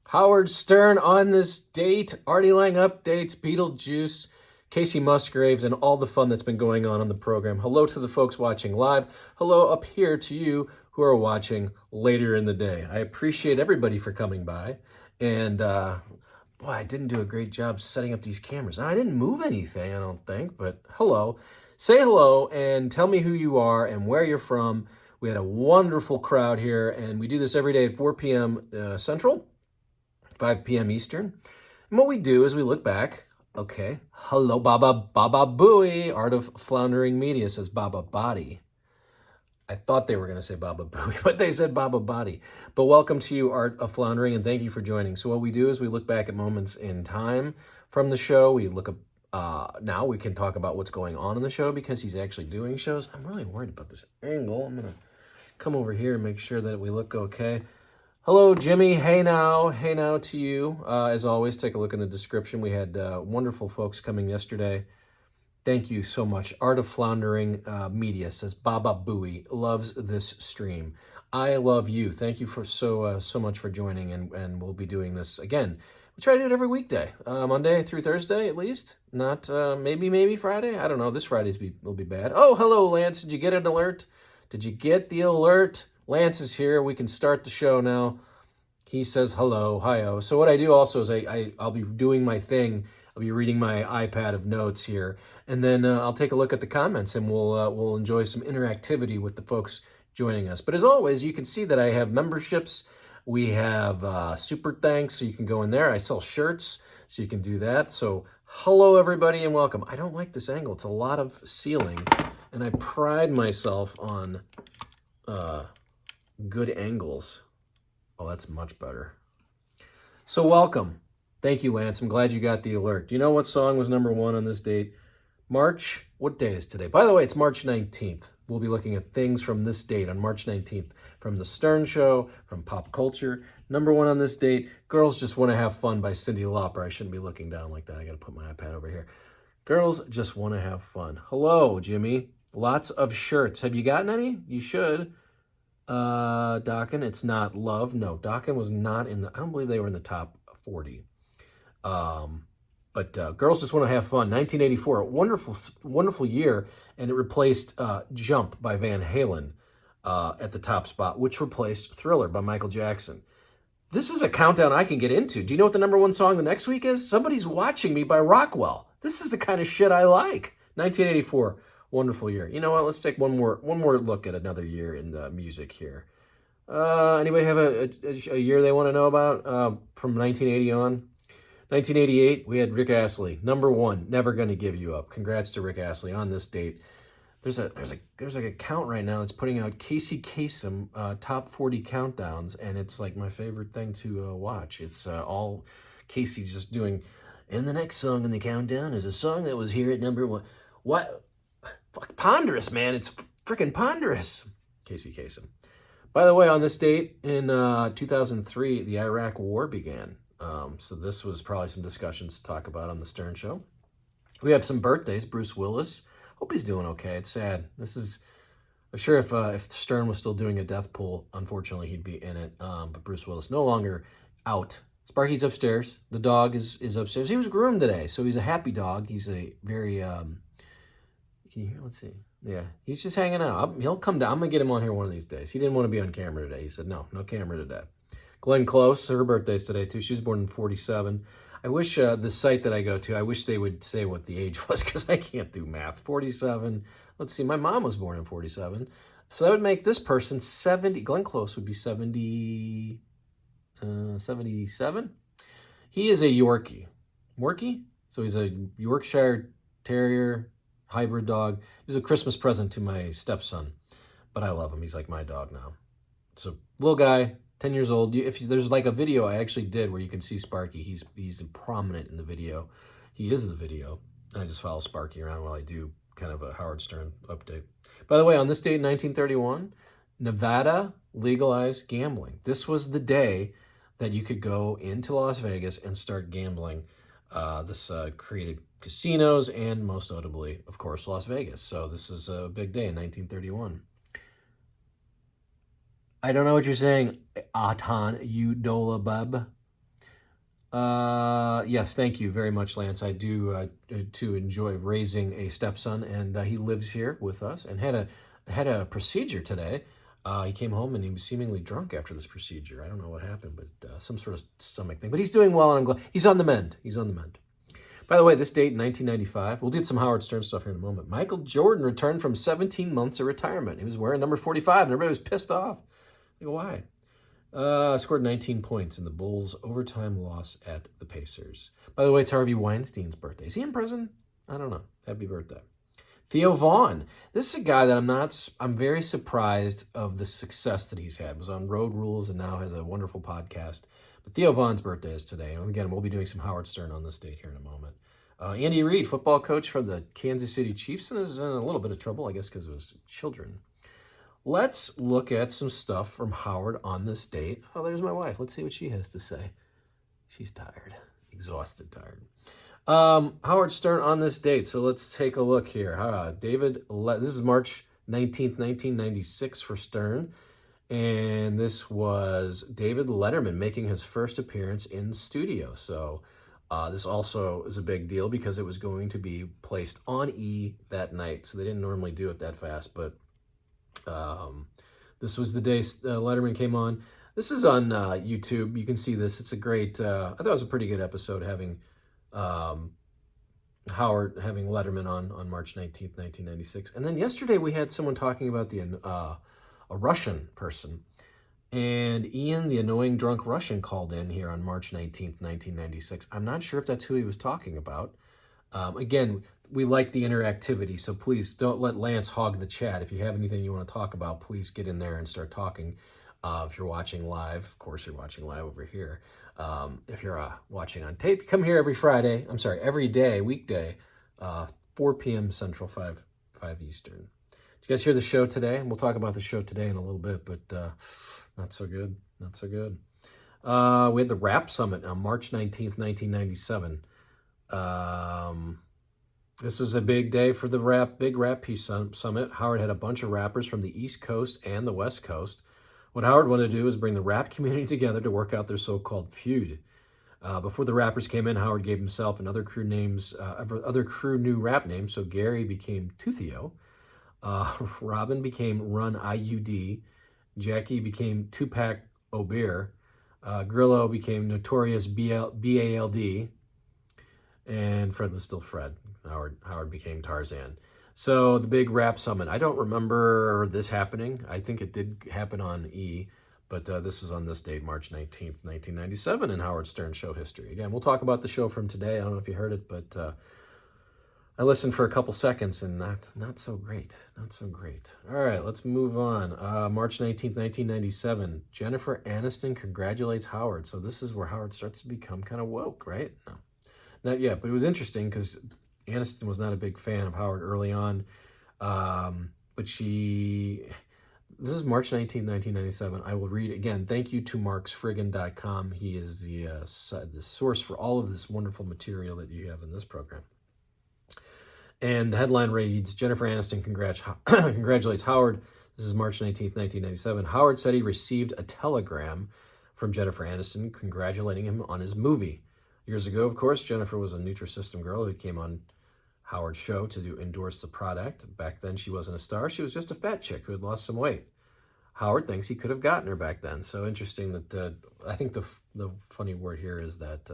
Howard Stern on this date, Artie Lange updates, Beetlejuice, Kacey Musgraves, and all the fun that's been going on the program. Hello to the folks watching live. Hello up here to you who are watching later in the day. I appreciate everybody for coming by. And boy, I didn't do a great job setting up these cameras. I didn't move anything, I don't think, but hello. Say hello and tell me who you are and where you're from. We had a wonderful crowd here, and we do this every day at 4 p.m. Central, 5 p.m. Eastern. And what we do is we look back. Okay, hello, Baba Booey. Art of Floundering Media says Baba Body. I thought they were going to say Baba Booey, but they said Baba Body. But welcome to you, Art of Floundering, and thank you for joining. So what we do is we look back at moments in time from the show. We look up, now we can talk about what's going on in the show because he's actually doing shows. I'm really worried about this angle. I'm going to come over here and make sure that we look okay. Hello, Jimmy. Hey now to you. As always, take a look in the description. We had wonderful folks coming yesterday. Thank you so much. Art of Floundering Media says Baba Booey loves this stream. I love you. Thank you for so much for joining, and we'll be doing this again. We try to do it every weekday, Monday through Thursday at least. Not maybe Friday. I don't know. This Friday's will be bad. Oh, hello, Lance. Did you get an alert? Did you get the alert? Lance is here. We can start the show now. He says hello, hi-oh. So what I do also is I'll be doing my thing. I'll be reading my iPad of notes here, and then I'll take a look at the comments, and we'll enjoy some interactivity with the folks joining us. But as always, you can see that I have memberships. We have super thanks, so you can go in there. I sell shirts, so you can do that. So hello, everybody, and welcome. I don't like this angle. It's a lot of ceiling, and I pride myself on good angles. Oh, that's much better. So welcome. Thank you, Lance. I'm glad you got the alert. Do you know what song was number one on this date? March, what day is today? By the way, it's March 19th. We'll be looking at things from this date on March 19th. From The Stern Show, from pop culture. Number one on this date, Girls Just Want to Have Fun by Cyndi Lauper. I shouldn't be looking down like that. I got to put my iPad over here. Girls Just Want to Have Fun. Hello, Jimmy. Lots of shirts. Have you gotten any? You should. Dokken, it's not Love. No, Dokken was not in the, I don't believe they were in the top 40. But Girls Just Want to Have Fun, 1984, a wonderful year, and it replaced Jump by Van Halen at the top spot, which replaced Thriller by Michael Jackson. This is a countdown I can get into. Do you know what the number one song the next week is? Somebody's Watching Me by Rockwell. This is the kind of shit I like. 1984. Wonderful year. You know what? Let's take one more look at another year in music here. Anybody have a year they want to know about from 1980 on? 1988, we had Rick Astley, number one. Never Gonna Give You Up. Congrats to Rick Astley on this date. There's like a count right now that's putting out Casey Kasem top 40 countdowns, and it's like my favorite thing to watch. It's all Casey just doing. And the next song in the countdown is a song that was here at number one. What? Fuck, ponderous, man. It's freaking ponderous. Kacey Kasem. By the way, on this date in 2003, the Iraq War began. So this was probably some discussions to talk about on the Stern Show. We have some birthdays. Bruce Willis. Hope he's doing okay. It's sad. I'm sure if Stern was still doing a death pool, unfortunately he'd be in it. But Bruce Willis no longer out. Sparky's upstairs. The dog is upstairs. He was groomed today, so he's a happy dog. He's a very... Can you hear? Let's see. Yeah, he's just hanging out. He'll come down. I'm going to get him on here one of these days. He didn't want to be on camera today. He said, no camera today. Glenn Close, her birthday's today, too. She was born in 47. I wish the site that I go to, I wish they would say what the age was because I can't do math. 47. Let's see. My mom was born in 47. So that would make this person 70. Glenn Close would be 77. He is a Yorkie. Morkie? So he's a Yorkshire Terrier hybrid dog. He was a Christmas present to my stepson, but I love him. He's like my dog now. So little guy, 10 years old. If there's like a video I actually did where you can see Sparky, he's prominent in the video. He is the video. And I just follow Sparky around while I do kind of a Howard Stern update. By the way, on this date in 1931, Nevada legalized gambling. This was the day that you could go into Las Vegas and start gambling. This created casinos and most notably, of course, Las Vegas. So this is a big day in 1931. I don't know what you're saying, Atan Udolabub. Yes, thank you very much, Lance. I do to enjoy raising a stepson, and he lives here with us, and had a procedure today. He came home and he was seemingly drunk after this procedure. I don't know what happened, but some sort of stomach thing. But he's doing well, and I'm glad he's on the mend. He's on the mend. By the way, this date, 1995, we'll do some Howard Stern stuff here in a moment. Michael Jordan returned from 17 months of retirement. He was wearing number 45, and everybody was pissed off. I go, why? Scored 19 points in the Bulls' overtime loss at the Pacers. By the way, it's Harvey Weinstein's birthday. Is he in prison? I don't know. Happy birthday. Theo Vaughn. This is a guy that I'm very surprised of the success that he's had. Was on Road Rules and now has a wonderful podcast. But Theo Vaughn's birthday is today. And again, we'll be doing some Howard Stern on this date here in a moment. Andy Reid, football coach for the Kansas City Chiefs, and is in a little bit of trouble, I guess, because of his children. Let's look at some stuff from Howard on this date. Oh, there's my wife. Let's see what she has to say. She's tired. Exhausted, tired. Howard Stern on this date. So let's take a look here. This is March 19th, 1996 for Stern. And this was David Letterman making his first appearance in studio. So this also is a big deal because it was going to be placed on E that night. So they didn't normally do it that fast, but this was the day Letterman came on. This is on YouTube. You can see this. It's a great, I thought it was a pretty good episode having Howard, having Letterman on March 19th, 1996. And then yesterday we had someone talking about a Russian person. And Ian, the annoying drunk Russian, called in here on March 19th, 1996. I'm not sure if that's who he was talking about. Again, we like the interactivity, so please don't let Lance hog the chat. If you have anything you want to talk about, please get in there and start talking. If you're watching live, of course you're watching live over here. If you're watching on tape, come here every day, weekday, 4 p.m. Central, 5 Eastern. Did you guys hear the show today? We'll talk about the show today in a little bit, but not so good. Not so good. We had the Rap Summit on March 19th, 1997. This is a big day for the Big Rap Peace Summit. Howard had a bunch of rappers from the East Coast and the West Coast. What Howard wanted to do was bring the rap community together to work out their so-called feud. Before the rappers came in, Howard gave himself and other crew new rap names. So Gary became Toothio, Robin became Run IUD, Jackie became Tupac Obear, Grillo became Notorious BALD, and Fred was still Fred. Howard became Tarzan. So the big rap summit. I don't remember this happening. I think it did happen on E, but this was on this date, March 19th, 1997, in Howard Stern show history. Again, we'll talk about the show from today. I don't know if you heard it, but I listened for a couple seconds and not so great. Not so great. All right, let's move on. March 19th, 1997, Jennifer Aniston congratulates Howard. So this is where Howard starts to become kind of woke, right? No, not yet, but it was interesting because Aniston was not a big fan of Howard early on, but this is March 19, 1997. I will read again. Thank you to marksfriggin.com. He is the source for all of this wonderful material that you have in this program. And the headline reads, Jennifer Aniston congratulates Howard. This is March 19th, 1997. Howard said he received a telegram from Jennifer Aniston congratulating him on his movie. Years ago, of course, Jennifer was a Nutrisystem girl who came on Howard's show to endorse the product. Back then, she wasn't a star. She was just a fat chick who had lost some weight. Howard thinks he could have gotten her back then. So interesting that I think the funny word here is that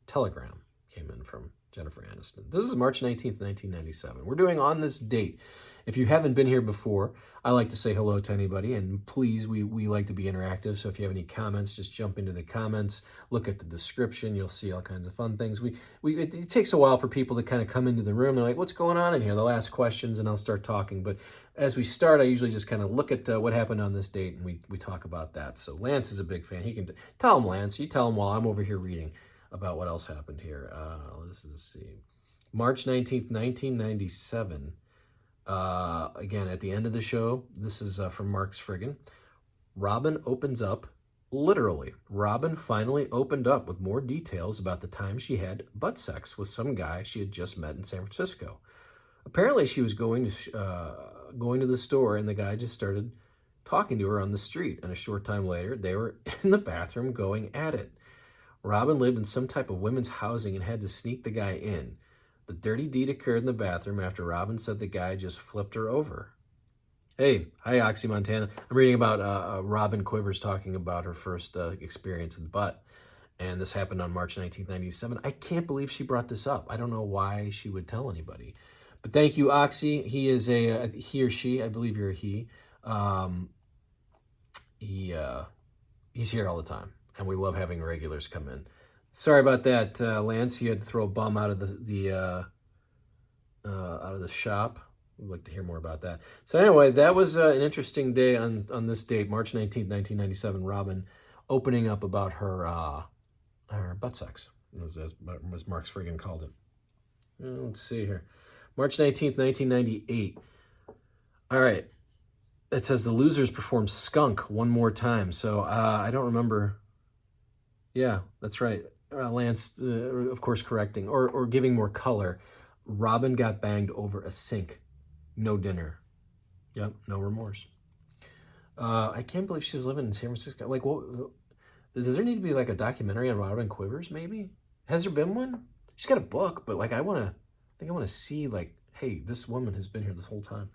telegram came in from Jennifer Aniston. This is March 19th, 1997. We're doing On This Date. If you haven't been here before, I like to say hello to anybody, and please, we like to be interactive, so if you have any comments, just jump into the comments, look at the description, you'll see all kinds of fun things. It takes a while for people to kind of come into the room. They're like, what's going on in here? They'll ask questions, and I'll start talking, but as we start, I usually just kind of look at what happened on this date, and we talk about that. So Lance is a big fan. He can tell him, Lance. You tell him while I'm over here reading about what else happened here. Let's see. March 19th, 1997. Again, at the end of the show, this is from Mark's Friggin. Robin opens up, literally. Robin finally opened up with more details about the time she had butt sex with some guy she had just met in San Francisco. Apparently, she was going to the store, and the guy just started talking to her on the street. And a short time later, they were in the bathroom going at it. Robin lived in some type of women's housing and had to sneak the guy in. The dirty deed occurred in the bathroom after Robin said the guy just flipped her over. Hey, hi, Oxy Montana. I'm reading about Robin Quivers talking about her first experience in the butt. And this happened on March 1997. I can't believe she brought this up. I don't know why she would tell anybody. But thank you, Oxy. He is he or she. I believe you're a he. He's here all the time, and we love having regulars come in. Sorry about that, Lance. You had to throw a bum out of the shop. We'd like to hear more about that. So anyway, that was an interesting day on this date, March 19th, 1997. Robin opening up about her butt sex, as Mark's friggin' called it. Let's see here. March 19th, 1998. All right. It says the Losers performed Skunk one more time. So I don't remember. Yeah, that's right. Lance, of course, correcting or giving more color. Robin got banged over a sink. No dinner. Yep, no remorse. I can't believe she was living in San Francisco. Like, what? Does there need to be like a documentary on Robin Quivers? Maybe has there been one? She's got a book, but like I want to see like, hey, this woman has been here this whole time.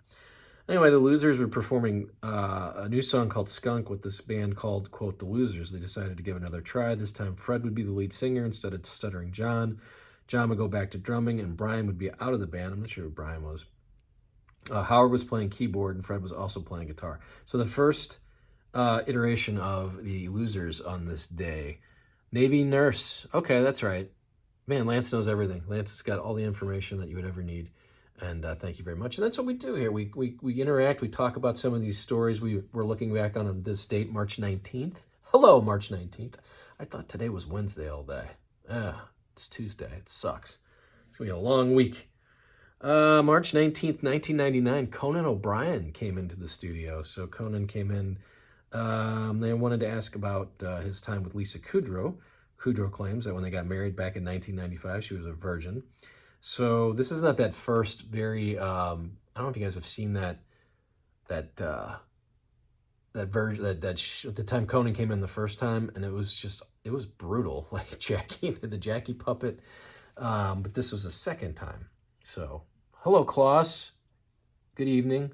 Anyway, the Losers were performing a new song called Skunk with this band called, quote, The Losers. They decided to give it another try. This time, Fred would be the lead singer instead of Stuttering John. John would go back to drumming, and Brian would be out of the band. I'm not sure who Brian was. Howard was playing keyboard, and Fred was also playing guitar. So the first iteration of the Losers on this day. Navy nurse. Okay, that's right. Man, Lance knows everything. Lance has got all the information that you would ever need. And thank you very much. And that's what we do here. We interact. We talk about some of these stories. We're looking back on this date, March 19th. Hello, March 19th. I thought today was Wednesday all day. It's Tuesday. It sucks. It's going to be a long week. March 19th, 1999, Conan O'Brien came into the studio. So Conan came in. They wanted to ask about his time with Lisa Kudrow. Kudrow claims that when they got married back in 1995, she was a virgin. So this is not that first very, I don't know if you guys have seen that version, the time Conan came in the first time, and it was brutal, like Jackie, the Jackie puppet. But this was the second time. So, hello, Klaus. Good evening.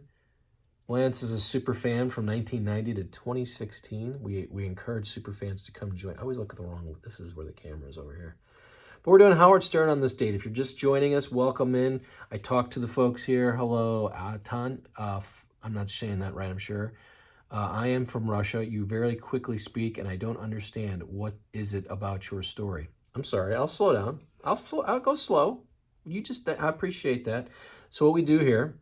Lance is a super fan from 1990 to 2016. We encourage super fans to come join. I always look at the wrong, this is where the camera is over here. But we're doing Howard Stern on this date. If you're just joining us, welcome in. I talked to the folks here. Hello, Atan. I'm not saying that right, I'm sure. I am from Russia. You very quickly speak, and I don't understand. What is it about your story? I'm sorry. I'll slow down. I'll go slow. I appreciate that. So what we do here,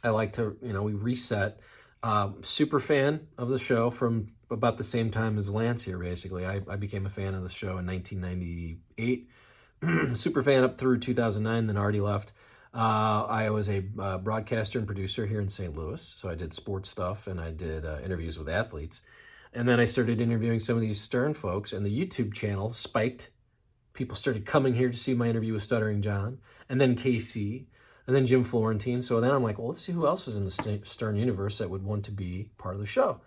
I like to, we reset. Super fan of the show from about the same time as Lance here, basically. I became a fan of the show in 1998. Super fan up through 2009, then Artie left. I was a broadcaster and producer here in St. Louis, so I did sports stuff, and I did interviews with athletes. And then I started interviewing some of these Stern folks, and the YouTube channel spiked. People started coming here to see my interview with Stuttering John, and then Kacey, and then Jim Florentine. So then I'm like, well, let's see who else is in the Stern universe that would want to be part of the show.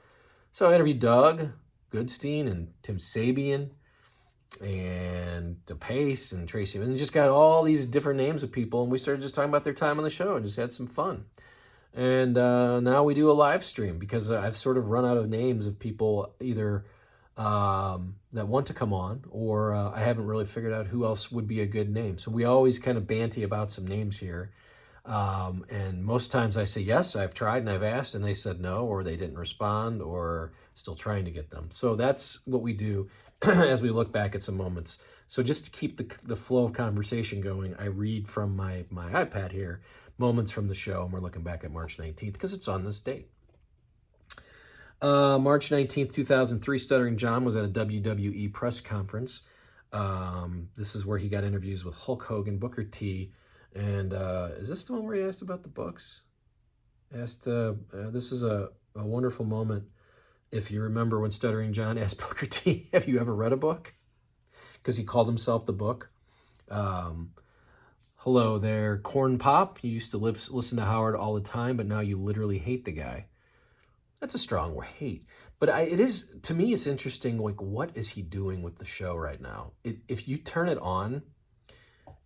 So I interviewed Doug Goodstein and Tim Sabian and DePace and Tracey. And just got all these different names of people, and we started just talking about their time on the show and just had some fun. And now we do a live stream because I've sort of run out of names of people either that want to come on, or I haven't really figured out who else would be a good name. So we always kind of banty about some names here. And most times I say, yes, I've tried and I've asked, and they said no, or they didn't respond, or still trying to get them. So that's what we do as we look back at some moments. So just to keep the flow of conversation going, I read from my iPad here, moments from the show, and we're looking back at March 19th because it's on this date. March 19th, 2003, Stuttering John was at a WWE press conference. This is where he got interviews with Hulk Hogan, Booker T, and is this the one where he asked about the books? This is a wonderful moment. If you remember when Stuttering John asked Booker T, have you ever read a book? Because he called himself the book. Hello there, Corn Pop. You used to listen to Howard all the time, but now you literally hate the guy. That's a strong word, hate. But it is, to me, it's interesting, like, what is he doing with the show right now? If you turn it on,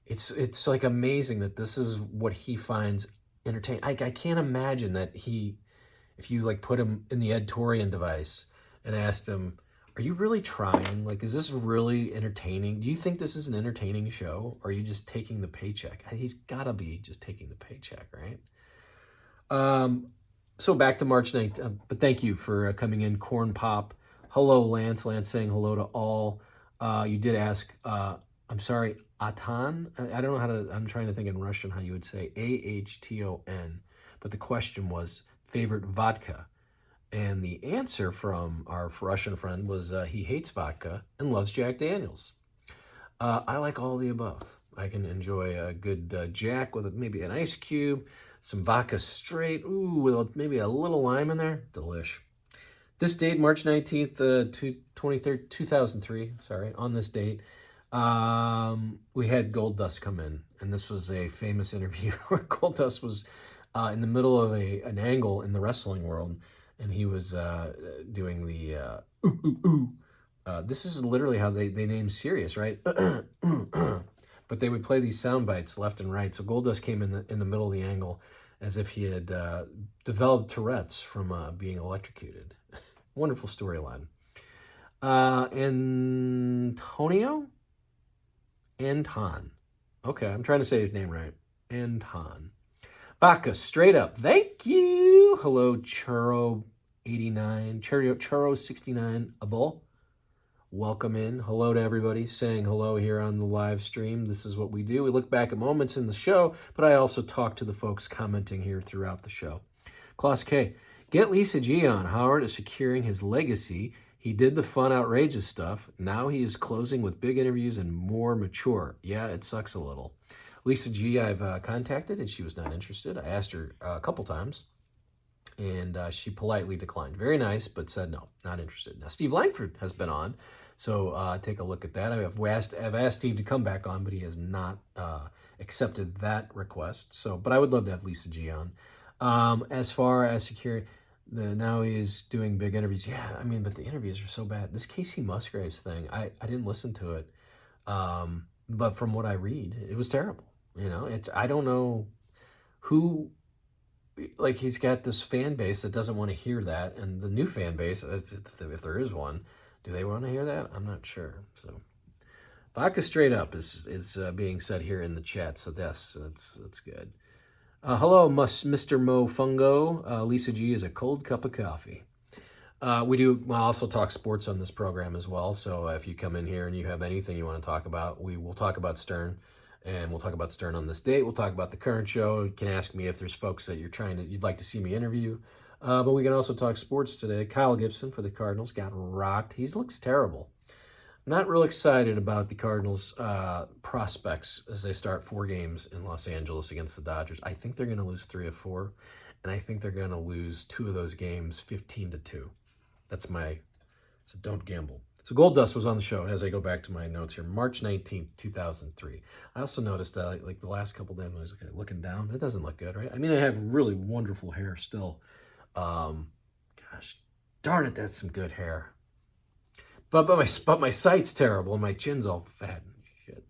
it's like amazing that this is what he finds entertaining. I can't imagine that if you like put him in the Ed Torian device and asked him, are you really trying? Like, is this really entertaining? Do you think this is an entertaining show? Or are you just taking the paycheck? He's got to be just taking the paycheck, right? So back to March 9th. But thank you for coming in, Corn Pop. Hello, Lance. Lance saying hello to all. You did ask, I'm sorry, Atan? I don't know how to, I'm trying to think in Russian how you would say Ahton. But the question was favorite vodka. And the answer from our Russian friend was he hates vodka and loves Jack Daniels. I like all the above. I can enjoy a good Jack with maybe an ice cube, some vodka straight, with maybe a little lime in there. Delish. This date, March 19th, 2003, on this date, we had Goldust come in. And this was a famous interview where Goldust was in the middle of an angle in the wrestling world. And he was doing the ooh, ooh, ooh. This is literally how they name Sirius, right? But they would play these sound bites left and right. So Goldust came in the middle of the angle as if he had developed Tourette's from being electrocuted. Wonderful storyline. Anton. Okay, I'm trying to say his name right. Anton. Vodka, straight up. Thank you. Hello, Churro89. Churro69 Abul. Welcome in. Hello to everybody saying hello here on the live stream. This is what we do. We look back at moments in the show, but I also talk to the folks commenting here throughout the show. Klaus K. Get Lisa G on. Howard is securing his legacy. He did the fun, outrageous stuff. Now he is closing with big interviews and more mature. Yeah, it sucks a little. Lisa G, I've contacted, and she was not interested. I asked her a couple times, and she politely declined. Very nice, but said no, not interested. Now, Steve Langford has been on, so take a look at that. I've asked Steve to come back on, but he has not accepted that request. So, but I would love to have Lisa G on. As far as security, now he is doing big interviews. Yeah, I mean, but the interviews are so bad. This Kacey Musgraves thing, I didn't listen to it, but from what I read, it was terrible. You know, I don't know who, like, he's got this fan base that doesn't want to hear that. And the new fan base, if there is one, do they want to hear that? I'm not sure. So vodka straight up is being said here in the chat. So that's good. Hello, Mr. Mo Fungo. Lisa G is a cold cup of coffee. We'll also talk sports on this program as well. So if you come in here and you have anything you want to talk about, we will talk about Stern. And we'll talk about Stern on this date. We'll talk about the current show. You can ask me if there's folks that you'd like to see me interview. But we can also talk sports today. Kyle Gibson for the Cardinals got rocked. He looks terrible. Not real excited about the Cardinals' prospects as they start 4 games in Los Angeles against the Dodgers. I think they're going to lose 3 of 4, and I think they're going to lose 2 of those games 15-2. So don't gamble. So Goldust was on the show, as I go back to my notes here, March 19th, 2003. I also noticed that like the last couple days, I was looking down. That doesn't look good, right? I mean, I have really wonderful hair still. Gosh, darn it, that's some good hair. But my sight's terrible, and my chin's all fat and shit.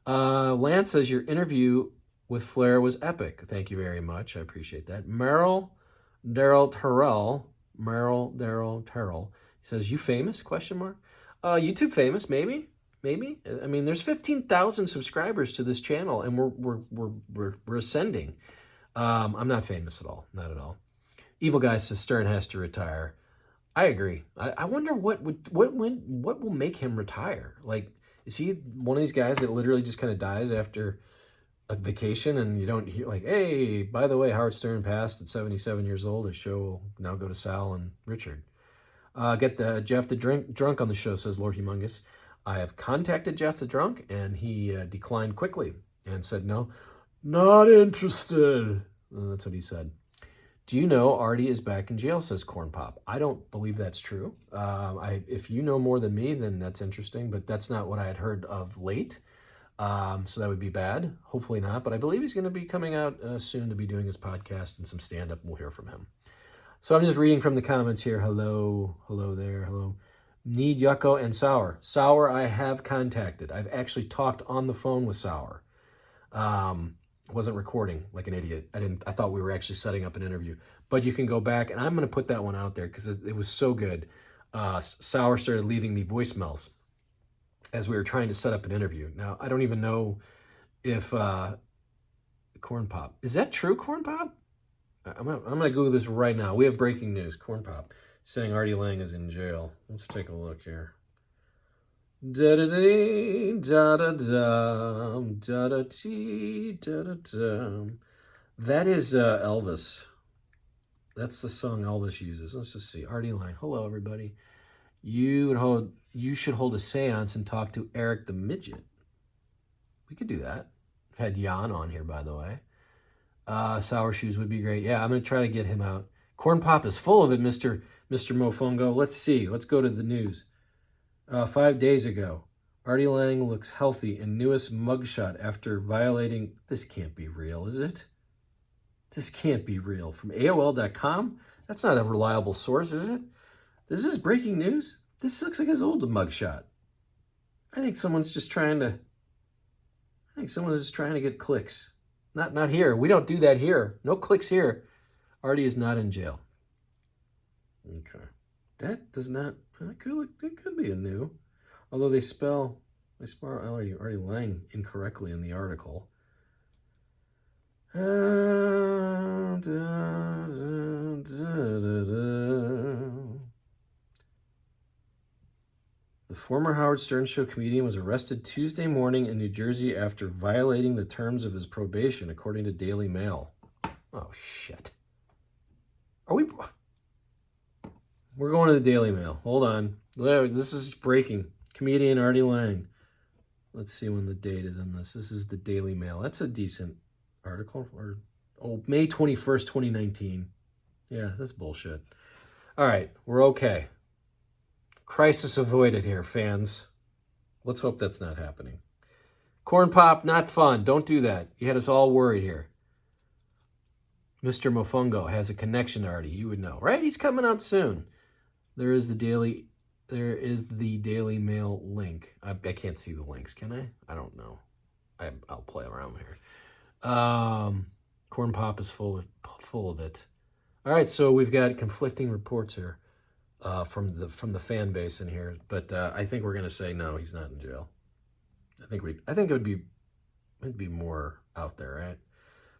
Lance says, your interview with Flair was epic. Thank you very much. I appreciate that. Daryl Terrell says, you famous? ? YouTube famous, maybe. I mean, there's 15,000 subscribers to this channel, and we're ascending. I'm not famous at all, not at all. Evil Guy says Stern has to retire. I agree. I wonder what will make him retire. Like, is he one of these guys that literally just kind of dies after a vacation, and you don't hear like, hey, by the way, Howard Stern passed at 77 years old. His show will now go to Sal and Richard. Get the Jeff the Drunk on the show, says Lord Humongous. I have contacted Jeff the Drunk, and he declined quickly and said, no, not interested. That's what he said. Do you know Artie is back in jail, says Corn Pop. I don't believe that's true. If you know more than me, then that's interesting, but that's not what I had heard of late. So that would be bad. Hopefully not, but I believe he's going to be coming out soon to be doing his podcast and some stand-up. We'll hear from him. So I'm just reading from the comments here. Hello there, hello. Need Yucko and Sour. Sour I have contacted. I've actually talked on the phone with Sour. Wasn't recording like an idiot. I thought we were actually setting up an interview. But you can go back, and I'm going to put that one out there because it was so good. Sour started leaving me voicemails as we were trying to set up an interview. Now, I don't even know if Corn Pop. Is that true, Corn Pop? I'm gonna Google this right now. We have breaking news. Corn Pop saying Artie Lange is in jail. Let's take a look here. Da da da da da da da da da. That is Elvis. That's the song Elvis uses. Let's just see. Artie Lange. Hello, everybody. You should hold a seance and talk to Eric the Midget. We could do that. I've had Jan on here, by the way. Sour Shoes would be great. Yeah, I'm going to try to get him out. Corn Pop is full of it, Mr. Mofongo. Let's see. Let's go to the news. 5 days ago, Artie Lange looks healthy in newest mugshot after violating... This can't be real, is it? This can't be real. From AOL.com? That's not a reliable source, is it? This is breaking news? This looks like his old mugshot. I think someone's just trying to get clicks. Not here. We don't do that here. No clicks here. Artie is not in jail. Okay. That does not... It could be a new. Although they spell Artie Lange incorrectly in the article. The former Howard Stern Show comedian was arrested Tuesday morning in New Jersey after violating the terms of his probation, according to Daily Mail. Oh, shit. We're going to the Daily Mail. Hold on. This is breaking. Comedian Artie Lange. Let's see when the date is on this. This is the Daily Mail. That's a decent article. May 21st, 2019. Yeah, that's bullshit. All right, we're okay. Crisis avoided here, fans. Let's hope that's not happening. Corn Pop, not fun. Don't do that. You had us all worried here. Mr. Mofongo has a connection to Artie. You would know, right? He's coming out soon. There is the Daily Mail link. I can't see the links, can I? I don't know. I'll play around here. Corn Pop is full of it. All right, so we've got conflicting reports here. From the fan base in here, but I think we're gonna say no, he's not in jail. I think it would be more out there, right?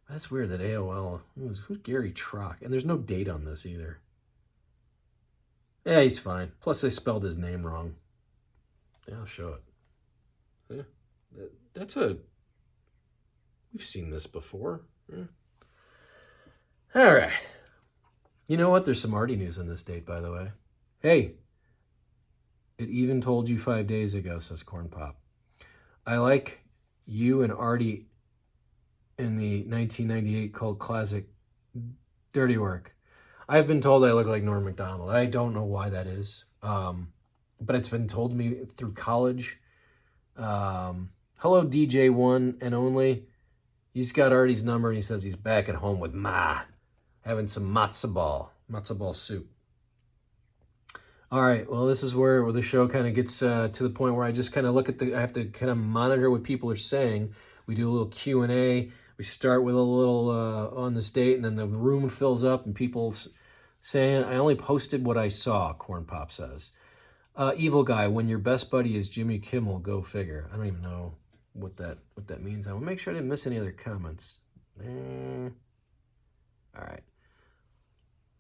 But that's weird that AOL. Who's Gary Trock? And there's no date on this either. Yeah, he's fine. Plus they spelled his name wrong. Yeah, I'll show it. Yeah, we've seen this before. Yeah. All right. You know what? There's some Artie news on this date, by the way. Hey, it even told you 5 days ago, says Corn Pop. I like you and Artie in the 1998 cult classic Dirty Work. I've been told I look like Norm Macdonald. I don't know why that is, but it's been told to me through college. Hello, DJ One and Only. He's got Artie's number, and he says he's back at home with Ma, having some matzo ball soup. All right, well, this is where the show kind of gets to the point where I just kind of look at I have to kind of monitor what people are saying. We do a little Q&A. We start with a little on this date, and then the room fills up, and people's saying, I only posted what I saw, Corn Pop says. Evil Guy, when your best buddy is Jimmy Kimmel, go figure. I don't even know what that means. I will make sure I didn't miss any other comments. All right.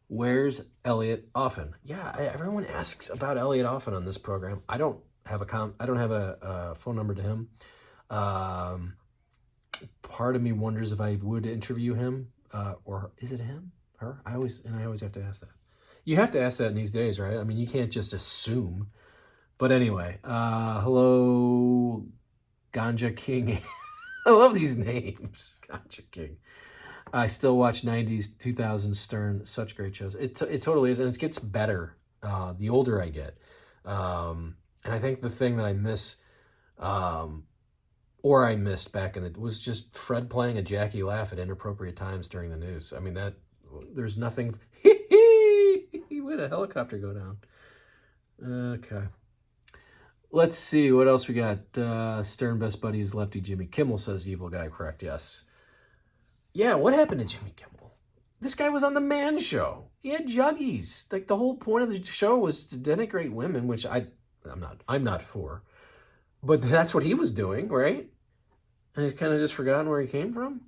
Where's Elliot Offen? Yeah, everyone asks about Elliot Offen on this program. I don't have a phone number to him. Part of me wonders if I would interview him, or is it him? Her? I always have to ask that. You have to ask that in these days, right? I mean, you can't just assume. But anyway, hello, Ganja King. I love these names, Ganja King. I still watch 90s, 2000s Stern, such great shows. It totally is, and it gets better the older I get. And I think the thing that I miss, or I missed back in it, was just Fred playing a Jackie laugh at inappropriate times during the news. I mean, there's nothing we had a helicopter go down. Okay. Let's see what else we got. Stern best buddy is Lefty Jimmy Kimmel says evil guy. Correct. Yes. Yeah. What happened to Jimmy Kimmel? This guy was on the Man Show. He had juggies. Like the whole point of the show was to denigrate women, which I'm not for. But that's what he was doing, right? And he's kind of just forgotten where he came from.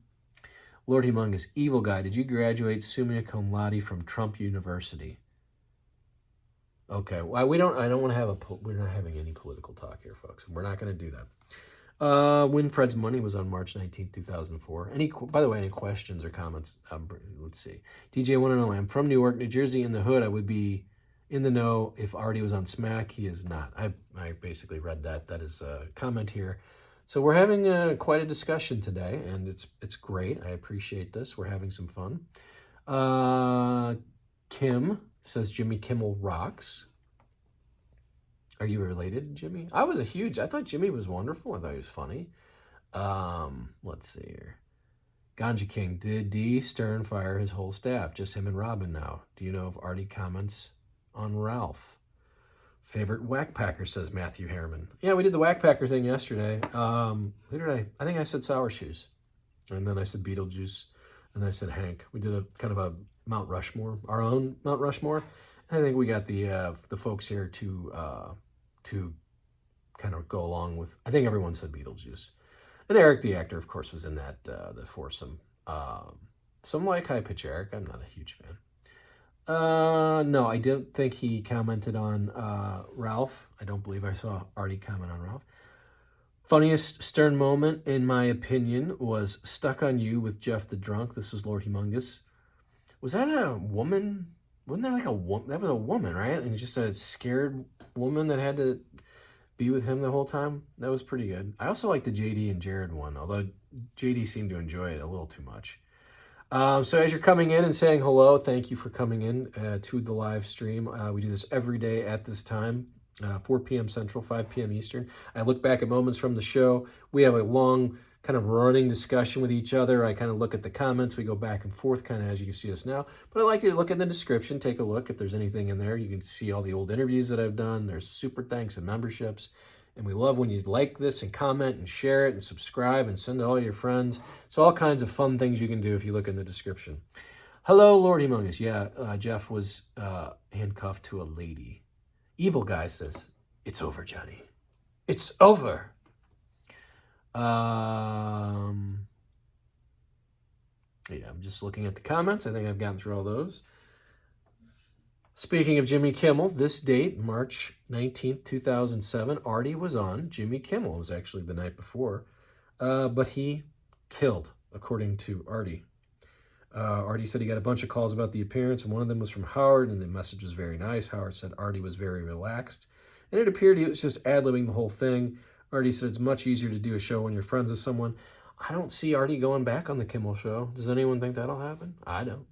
Lord Humongous, evil guy. Did you graduate summa cum laude from Trump University? Okay, well, I don't want to have we're not having any political talk here, folks. We're not going to do that. Winfred's Money was on March 19th, 2004. By the way, any questions or comments? Let's see. DJ want to know, I'm from Newark, New Jersey. In the hood, I would be in the know if Artie was on Smack. He is not. I basically read that. That is a comment here. So we're having quite a discussion today, and it's great. I appreciate this. We're having some fun. Kim says Jimmy Kimmel rocks. Are you related, Jimmy? I thought Jimmy was wonderful. I thought he was funny. Let's see here. Ganja King, did D. Stern fire his whole staff? Just him and Robin now. Do you know if Artie comments on Ralph? Favorite Wack Packer, says Matthew Harriman. Yeah, we did the Wack Packer thing yesterday. Who did I think I said Sour Shoes. And then I said Beetlejuice. And then I said Hank. We did a kind of a Mount Rushmore, our own Mount Rushmore. And I think we got the folks here to kind of go along with, I think everyone said Beetlejuice. And Eric, the actor, of course, was in that, the foursome. Some like high pitch Eric. I'm not a huge fan. No, I didn't think he commented on Ralph. I don't believe I saw Artie comment on Ralph. Funniest Stern moment, in my opinion, was Stuck on You with Jeff the Drunk. This was Lord Humongous. Was that a woman? Wasn't there like a woman? That was a woman, right? And just a scared woman that had to be with him the whole time. That was pretty good. I also like the JD and Jared one, although JD seemed to enjoy it a little too much. So as you're coming in and saying hello, thank you for coming in to the live stream. We do this every day at this time, 4 p.m. Central, 5 p.m. Eastern. I look back at moments from the show. We have a long kind of running discussion with each other. I kind of look at the comments. We go back and forth kind of as you can see us now. But I like you to look in the description, take a look. If there's anything in there, you can see all the old interviews that I've done. There's super thanks and memberships. And we love when you like this and comment and share it and subscribe and send to all your friends. So all kinds of fun things you can do if you look in the description. Hello, Lord Humongous. Yeah, Jeff was handcuffed to a lady. Evil guy says, it's over, Johnny. It's over. Yeah, I'm just looking at the comments. I think I've gotten through all those. Speaking of Jimmy Kimmel, this date, March 19th, 2007, Artie was on Jimmy Kimmel. It was actually the night before. But he killed, according to Artie. Artie said he got a bunch of calls about the appearance, and one of them was from Howard, and the message was very nice. Howard said Artie was very relaxed, and it appeared he was just ad-libbing the whole thing. Artie said it's much easier to do a show when you're friends with someone. I don't see Artie going back on the Kimmel show. Does anyone think that'll happen? I don't.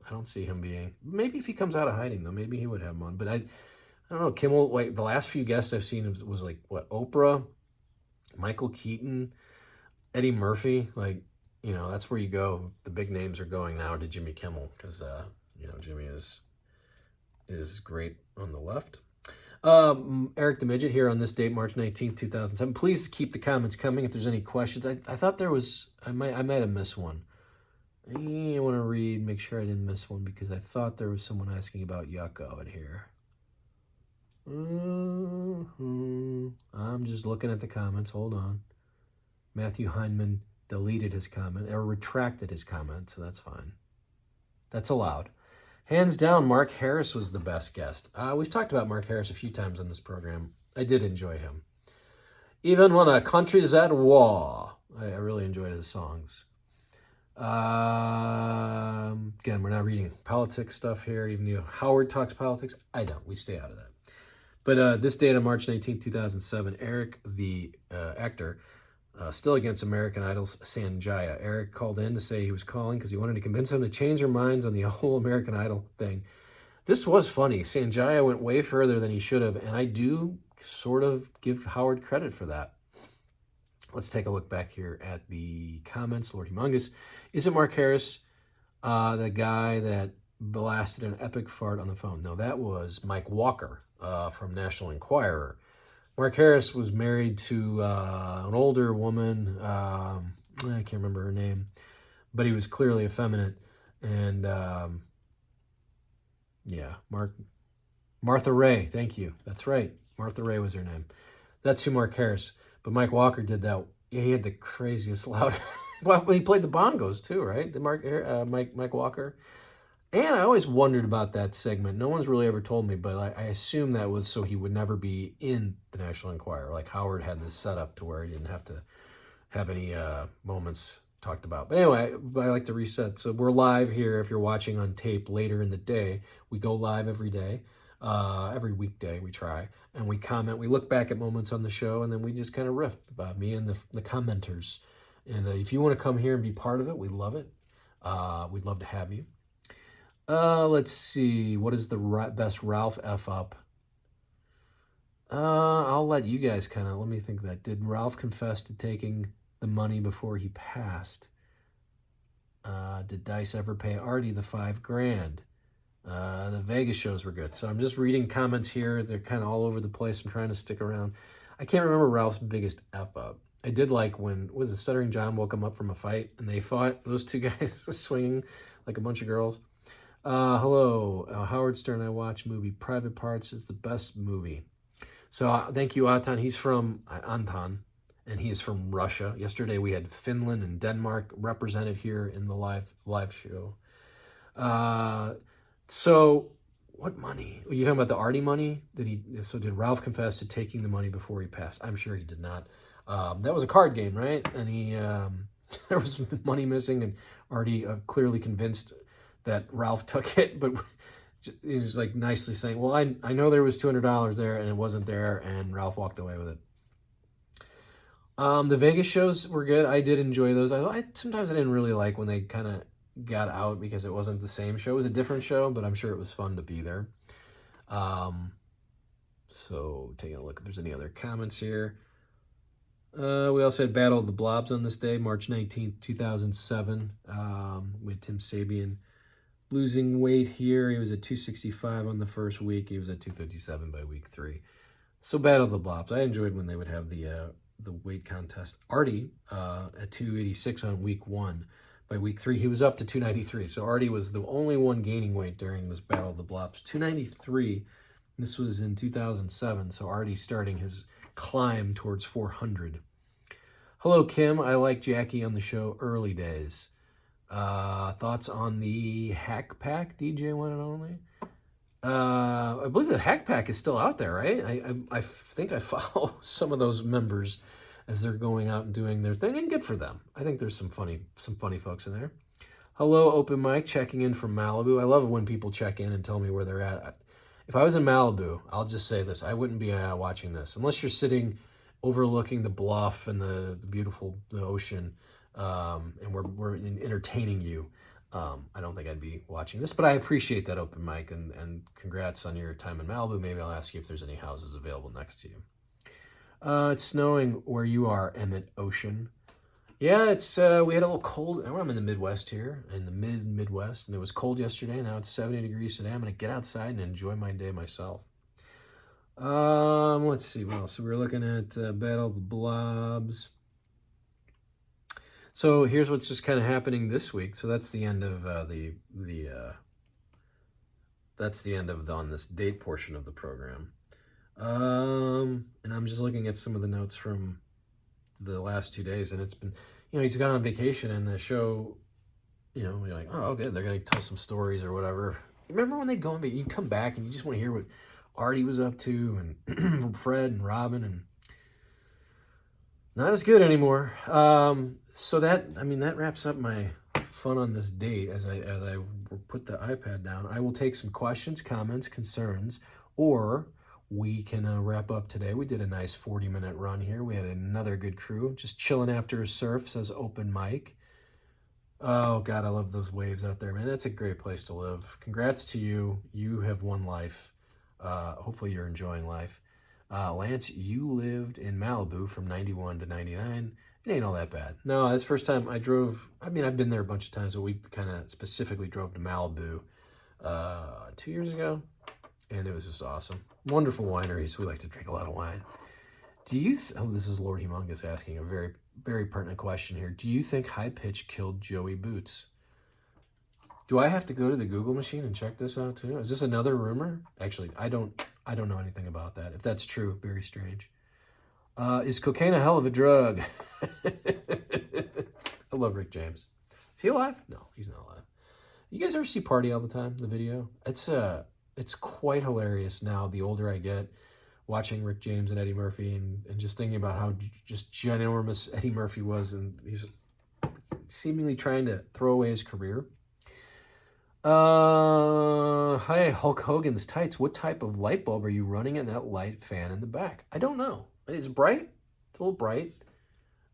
I don't see him being... Maybe if he comes out of hiding, though, maybe he would have one. But I don't know. Kimmel, like, the last few guests I've seen was like, what, Oprah, Michael Keaton, Eddie Murphy. Like, you know, that's where you go. The big names are going now to Jimmy Kimmel because, you know, Jimmy is great on the left. Eric the Midget here on this date, March 19th, 2007. Please keep the comments coming if there's any questions. I thought there was... I might have missed one. I want to read, make sure I didn't miss one, because I thought there was someone asking about Yucko in here. I'm just looking at the comments. Hold on. Matthew Heineman deleted his comment, or retracted his comment, so that's fine. That's allowed. Hands down, Mark Harris was the best guest. We've talked about Mark Harris a few times on this program. I did enjoy him. Even when a country's at war. I really enjoyed his songs. Again, we're not reading politics stuff here, even though Howard talks politics. I don't. We stay out of that. But this date on March 19, 2007, Eric, the actor, still against American Idol's Sanjaya. Eric called in to say he was calling because he wanted to convince them to change their minds on the whole American Idol thing. This was funny. Sanjaya went way further than he should have, and I do sort of give Howard credit for that. Let's take a look back here at the comments. Lord Humongous. Isn't Mark Harris the guy that blasted an epic fart on the phone. No, that was Mike Walker from National Enquirer. Mark Harris was married to an older woman. I can't remember her name, but he was clearly effeminate. And yeah, Martha Ray. Thank you. That's right. Martha Ray was her name. That's who Mark Harris. But Mike Walker did that. Yeah, he had the craziest loud. Well, he played the bongos too, right? The Mike Walker. And I always wondered about that segment. No one's really ever told me, but I assume that was so he would never be in the National Enquirer. Like Howard had this set up to where he didn't have to have any moments talked about. But anyway, I like to reset. So we're live here. If you're watching on tape later in the day, we go live every day. Every weekday we try. And we comment. We look back at moments on the show, and then we just kind of riff about me and the commenters. And if you want to come here and be part of it, we love it. We'd love to have you. Let's see. What is the best Ralph F up? I'll let you guys kind of, let me think that. Did Ralph confess to taking the money before he passed? Did Dice ever pay Artie the $5,000? The Vegas shows were good. So I'm just reading comments here. They're kind of all over the place. I'm trying to stick around. I can't remember Ralph's biggest F up. I did like when, was it Stuttering John woke him up from a fight and they fought, those two guys swinging like a bunch of girls. Hello, Howard Stern. I watch movie Private Parts is the best movie. So thank you, Anton. He's from Anton, and he is from Russia. Yesterday we had Finland and Denmark represented here in the live show. So what money? Are you talking about the Artie money? Did Ralph confess to taking the money before he passed? I'm sure he did not. That was a card game, right? And he there was money missing, and Artie clearly convinced that Ralph took it, but he's like nicely saying, well, I know there was $200 there and it wasn't there, and Ralph walked away with it. The Vegas shows were good. I did enjoy those. Sometimes I didn't really like when they kind of got out because it wasn't the same show. It was a different show, but I'm sure it was fun to be there. So taking a look if there's any other comments here. We also had Battle of the Blobs on this day, March 19th, 2007, with Tim Sabian losing weight here. He was at 265 on the first week. He was at 257 by week 3. So Battle of the Blobs. I enjoyed when they would have the weight contest. Artie at 286 on week 1. By week 3, he was up to 293. So Artie was the only one gaining weight during this Battle of the Blobs. 293. This was in 2007. So Artie starting his climb towards 400. Hello, Kim. I like Jackie on the show early days. Thoughts on the Hack Pack, DJ One and Only? I believe the Hack Pack is still out there, right? I think I follow some of those members as they're going out and doing their thing, and good for them. I think there's some funny folks in there. Hello, Open Mic, checking in from Malibu. I love when people check in and tell me where they're at. If I was in Malibu, I'll just say this, I wouldn't be watching this unless you're sitting overlooking the bluff and the ocean. And we're entertaining you. I don't think I'd be watching this, but I appreciate that open mic, and congrats on your time in Malibu. Maybe I'll ask you if there's any houses available next to you. It's snowing where you are, Emmett Ocean. Yeah, it's we had a little cold. I'm in the Midwest here, in the Midwest, and it was cold yesterday. Now it's 70 degrees today. I'm going to get outside and enjoy my day myself. Let's see what else. So we're looking at Battle of the Blobs. So here's what's just kind of happening this week. So that's the end of that's the end of on this date portion of the program. And I'm just looking at some of the notes from the last 2 days, and it's been, he's gone on vacation, and the show, you're like, oh, okay, they're gonna tell some stories or whatever. Remember when they'd go on vacation, you come back and you just want to hear what Artie was up to, and Fred and Robin, and not as good anymore. So that wraps up my fun on this date. As I put the iPad down, I will take some questions, comments, concerns, or we can wrap up today. We did a nice 40-minute run here. We had another good crew, just chilling after a surf, says Open Mic. Oh, God, I love those waves out there, man. That's a great place to live. Congrats to you. You have won life. Hopefully you're enjoying life. Lance, you lived in Malibu from 91 to 99. It ain't all that bad. No, that's the first time I drove. I've been there a bunch of times, but we kind of specifically drove to Malibu 2 years ago, and it was just awesome. Wonderful wineries. We like to drink a lot of wine. Do you? This is Lord Humongous asking a very, very pertinent question here. Do you think High Pitch killed Joey Boots? Do I have to go to the Google machine and check this out too? Is this another rumor? Actually, I don't know anything about that. If that's true, very strange. Is cocaine a hell of a drug? I love Rick James. Is he alive? No, he's not alive. You guys ever see Party All the Time, the video? It's quite hilarious now, the older I get, watching Rick James and Eddie Murphy and just thinking about how just ginormous Eddie Murphy was, and he was seemingly trying to throw away his career. Hi, Hulk Hogan's tights. What type of light bulb are you running in that light fan in the back? I don't know. It's bright. It's a little bright.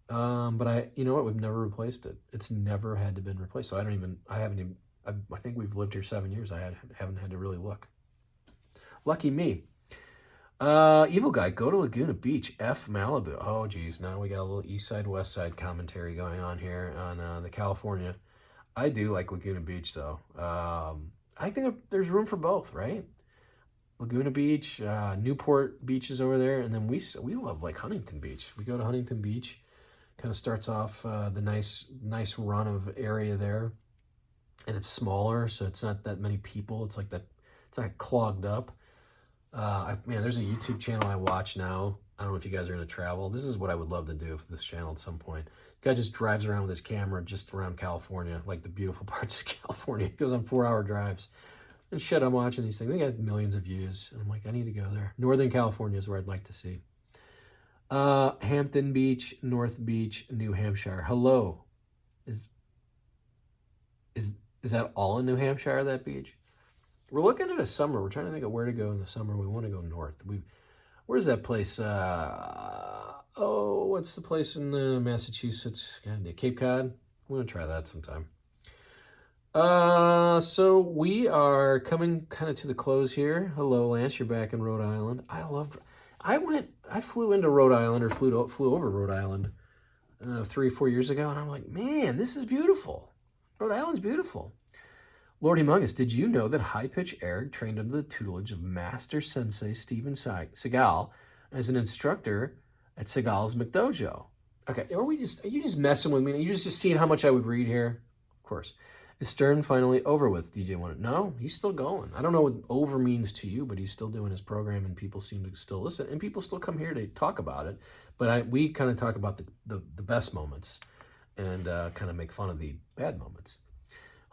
But you know what? We've never replaced it. It's never had to been replaced. So I think we've lived here 7 years. I haven't had to really look. Lucky me. Evil Guy, go to Laguna Beach, F Malibu. Oh, geez. Now we got a little East Side, West Side commentary going on here on the California. I do like Laguna Beach, though. I think there's room for both, right? Laguna Beach, Newport Beach is over there, and then we love like Huntington Beach. We go to Huntington Beach. Kind of starts off the nice run of area there, and it's smaller, so it's not that many people. It's like that. It's not clogged up. Man, there's a YouTube channel I watch now. I don't know if you guys are going to travel. This is what I would love to do for this channel at some point. The guy just drives around with his camera just around California, like the beautiful parts of California. He goes on 4-hour drives. And shit, I'm watching these things. They got millions of views. And I'm like, I need to go there. Northern California is where I'd like to see. Hampton Beach, North Beach, New Hampshire. Hello. Is that all in New Hampshire, that beach? We're looking at a summer. We're trying to think of where to go in the summer. We want to go north. Where's that place? What's the place in Massachusetts? Cape Cod? We're going to try that sometime. So we are coming kind of to the close here. Hello, Lance. You're back in Rhode Island. I flew into Rhode Island, or flew over Rhode Island 3 or 4 years ago, and I'm like, man, this is beautiful. Rhode Island's beautiful. Lord Humongous, did you know that High Pitch Eric trained under the tutelage of Master Sensei Steven Seagal as an instructor at Seagal's McDojo? Okay, are you just messing with me? Are you just seeing how much I would read here? Of course. Is Stern finally over with, DJ One? No, he's still going. I don't know what over means to you, but he's still doing his program, and people seem to still listen, and people still come here to talk about it. But we kind of talk about the best moments and kind of make fun of the bad moments.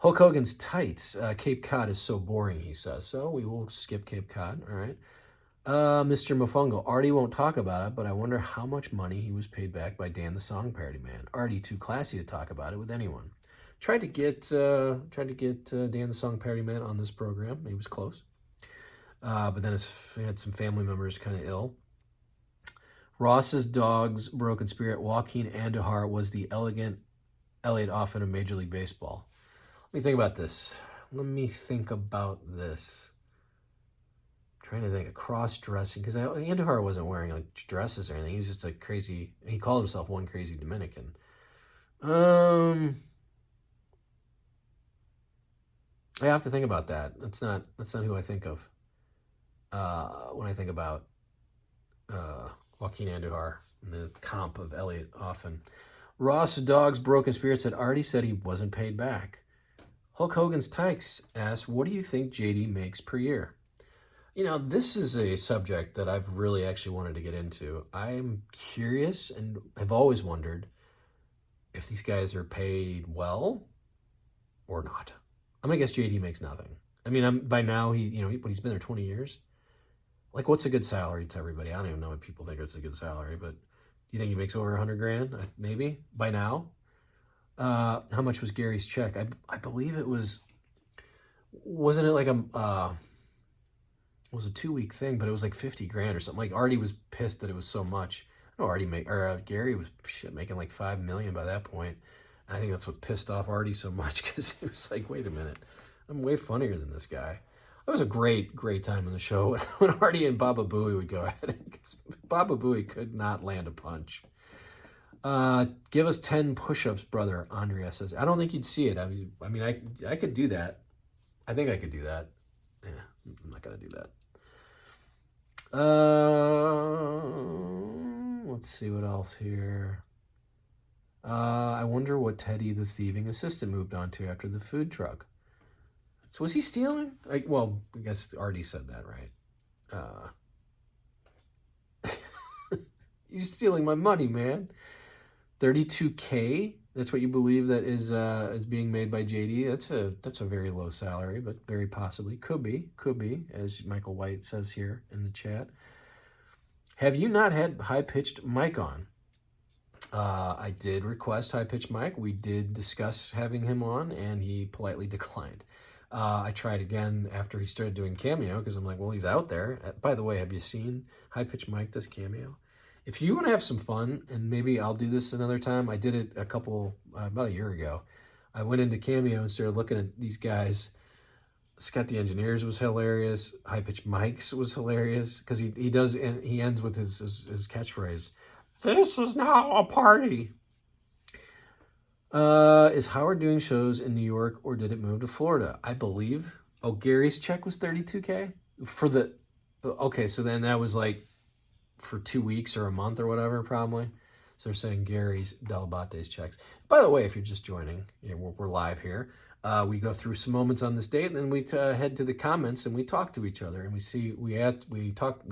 Hulk Hogan's tights. Cape Cod is so boring, he says. So we will skip Cape Cod, all right? Mr. Mofongo, Artie won't talk about it, but I wonder how much money he was paid back by Dan the Song Parody Man. Artie too classy to talk about it with anyone. Tried to get Dan the Song Parody Man on this program. He was close. But then he had some family members kind of ill. Ross's dog's broken spirit. Joaquin Andujar was the elegant Elliot Offen of Major League Baseball. Let me think about this. I'm trying to think of cross-dressing, because Andujar wasn't wearing like dresses or anything. He was just like crazy. He called himself one crazy Dominican. I have to think about that. That's not who I think of when I think about Joaquin Andujar and the comp of Elliot Offen. Ross Dog's broken spirit said Artie said he wasn't paid back. Hulk Hogan's Tykes asked, what do you think JD makes per year? You know, this is a subject that I've really actually wanted to get into. I'm curious and have always wondered if these guys are paid well or not. I'm gonna guess JD makes nothing. I mean, by now he's been there 20 years. Like, what's a good salary to everybody? I don't even know what people think it's a good salary, but do you think he makes over $100,000? Maybe by now. How much was Gary's check? I believe it was. Wasn't it like it was a 2-week thing, but it was like $50,000 or something. Like, Artie was pissed that it was so much. I know Gary was making like $5 million by that point. I think that's what pissed off Artie so much, because he was like, wait a minute, I'm way funnier than this guy. It was a great time in the show when Artie and Baba Booey would go at it, because Baba Booey could not land a punch. Give us 10 push-ups, brother, Andrea says. I don't think you'd see it. I mean, I could do that. I think I could do that. Yeah, I'm not going to do that. Let's see what else here. I wonder what Teddy the thieving assistant moved on to after the food truck. So was he stealing? I guess Artie said that, right? He's stealing my money, man. 32K. That's what you believe that is being made by JD. That's a very low salary, but very possibly could be, as Michael White says here in the chat. Have you not had high-pitched Mike on? I did request high-pitched Mike. We did discuss having him on, and he politely declined. I tried again after he started doing Cameo, because I'm like, well, he's out there. By the way, have you seen high-pitched Mike does Cameo? If you want to have some fun, and maybe I'll do this another time, I did it about a year ago. I went into Cameo and started looking at these guys. Scott the Engineers was hilarious. High Pitch Mike's was hilarious because he ends with his catchphrase, "This is now a party." Is Howard doing shows in New York or did it move to Florida? I believe. Oh, Gary's check was 32K for the. Okay, so then that was like for 2 weeks or a month or whatever, probably. So they're saying Gary's dell'abate's checks. By the way, if you're just joining, we're live here. We go through some moments on this date, and then we head to the comments and we talk to each other and we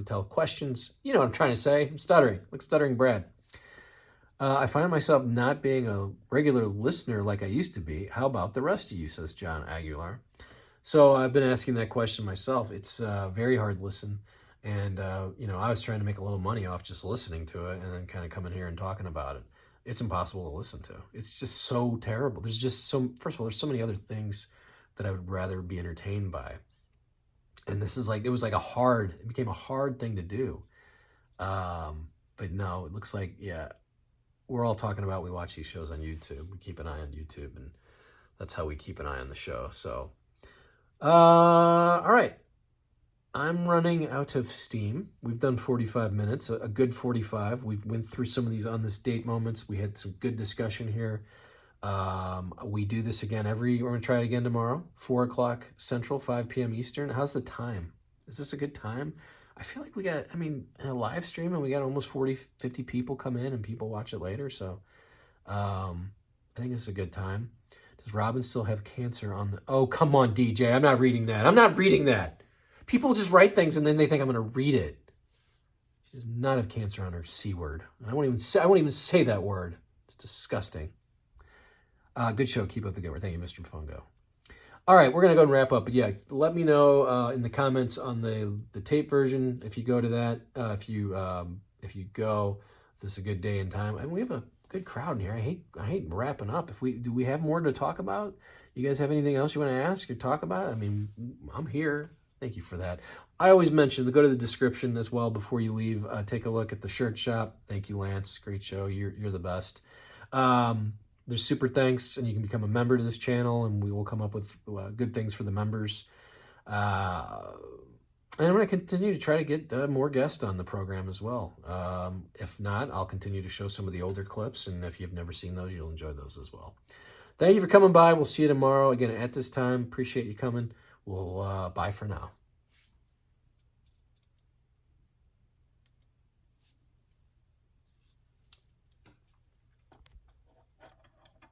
tell questions. You know what I'm trying to say? I'm stuttering, like Stuttering Brad. I find myself not being a regular listener like I used to be. How about the rest of you, says John Aguilar. So I've been asking that question myself. It's a very hard listen. And, I was trying to make a little money off just listening to it and then kind of coming here and talking about it. It's impossible to listen to. It's just so terrible. There's just first of all, there's so many other things that I would rather be entertained by. And this is it became a hard thing to do. But no, it looks like, we're all talking about, we watch these shows on YouTube. We keep an eye on YouTube, and that's how we keep an eye on the show. So, all right. I'm running out of steam. We've done 45 minutes, a good 45. We've went through some of these on this date moments. We had some good discussion here. We do this again we're going to try it again tomorrow, 4 o'clock Central, 5 p.m. Eastern. How's the time? Is this a good time? I feel like we got, in a live stream, and we got almost 40, 50 people come in and people watch it later. So I think it's a good time. Does Robin still have cancer on the... Oh, come on, DJ. I'm not reading that. People just write things and then they think I'm going to read it. She does not have cancer on her C word. I won't even say that word. It's disgusting. Good show. Keep up the good work. Thank you, Mr. Fungo. All right, we're going to go and wrap up. But yeah, let me know in the comments on the tape version if you go to that. If you go, if this is a good day and time. And we have a good crowd in here. I hate wrapping up. Do we have more to talk about? You guys have anything else you want to ask or talk about? I'm here. Thank you for that. I always mention to go to the description as well before you leave. Take a look at the shirt shop. Thank you, Lance. Great show. You're the best. There's super thanks, and you can become a member to this channel, and we will come up with good things for the members. And I'm going to continue to try to get more guests on the program as well. If not, I'll continue to show some of the older clips, and if you've never seen those, you'll enjoy those as well. Thank you for coming by. We'll see you tomorrow again at this time. Appreciate you coming. We'll bye for now.